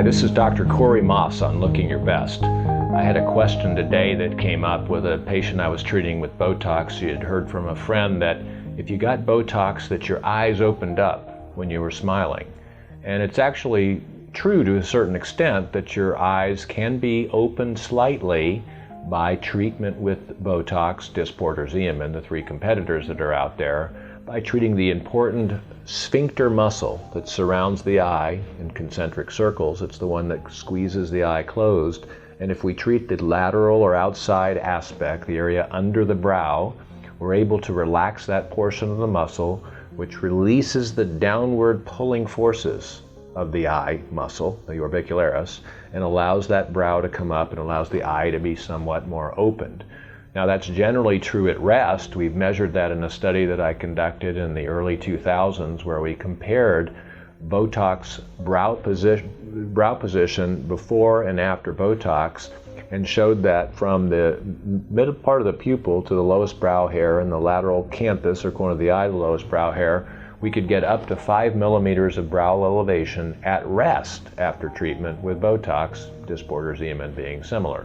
Hi, this is Dr. Corey Maas on Looking Your Best. I had a question today that came up with a patient I was treating with Botox. She had heard from a friend that if you got Botox that your eyes opened up when you were smiling. And it's actually true to a certain extent that your eyes can be opened slightly by treatment with Botox, Dysport or Xeomin, the three competitors that are out there, by treating the important sphincter muscle that surrounds the eye in concentric circles. It's the one that squeezes the eye closed. And if we treat the lateral or outside aspect, the area under the brow, we're able to relax that portion of the muscle, which releases the downward pulling forces of the eye muscle, the orbicularis, and allows that brow to come up and allows the eye to be somewhat more opened. Now that's generally true at rest. We've measured that in a study that I conducted in the early 2000s where we compared Botox brow position before and after Botox and showed that from the middle part of the pupil to the lowest brow hair and the lateral canthus or corner of the eye, the lowest brow hair, we could get up to 5 millimeters of brow elevation at rest after treatment with Botox, Dysport or Xeomin being similar.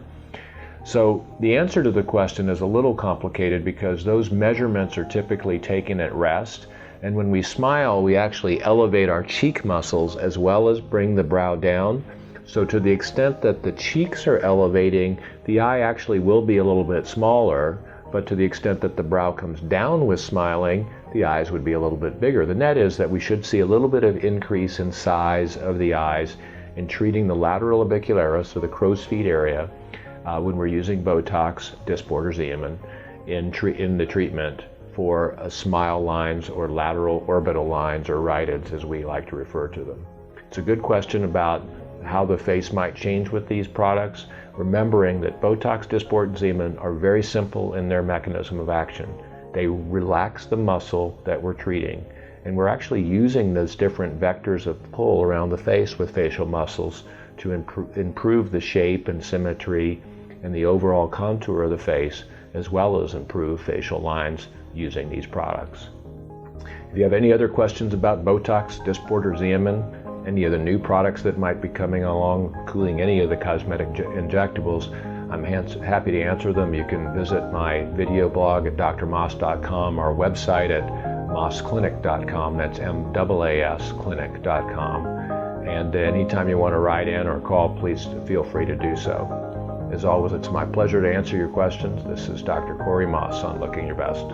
So the answer to the question is a little complicated because those measurements are typically taken at rest, and when we smile we actually elevate our cheek muscles as well as bring the brow down. So to the extent that the cheeks are elevating, the eye actually will be a little bit smaller, but to the extent that the brow comes down with smiling, the eyes would be a little bit bigger. The net is that we should see a little bit of increase in size of the eyes in treating the lateral orbicularis, or the crow's feet area, when we're using Botox, Dysport or Xeomin in the treatment for smile lines or lateral orbital lines, or rhytids as we like to refer to them. It's a good question about how the face might change with these products, remembering that Botox, Dysport and Xeomin are very simple in their mechanism of action. They relax the muscle that we're treating, and we're actually using those different vectors of pull around the face with facial muscles to improve the shape and symmetry and the overall contour of the face, as well as improve facial lines using these products. If you have any other questions about Botox, Dysport or Xeomin, any of the new products that might be coming along, including any of the cosmetic injectables, I'm happy to answer them. You can visit my video blog at drmaas.com, our website at maasclinic.com, that's M-A-A-S clinic.com. And anytime you want to write in or call, please feel free to do so. As always, it's my pleasure to answer your questions. This is Dr. Corey Maas on Looking Your Best.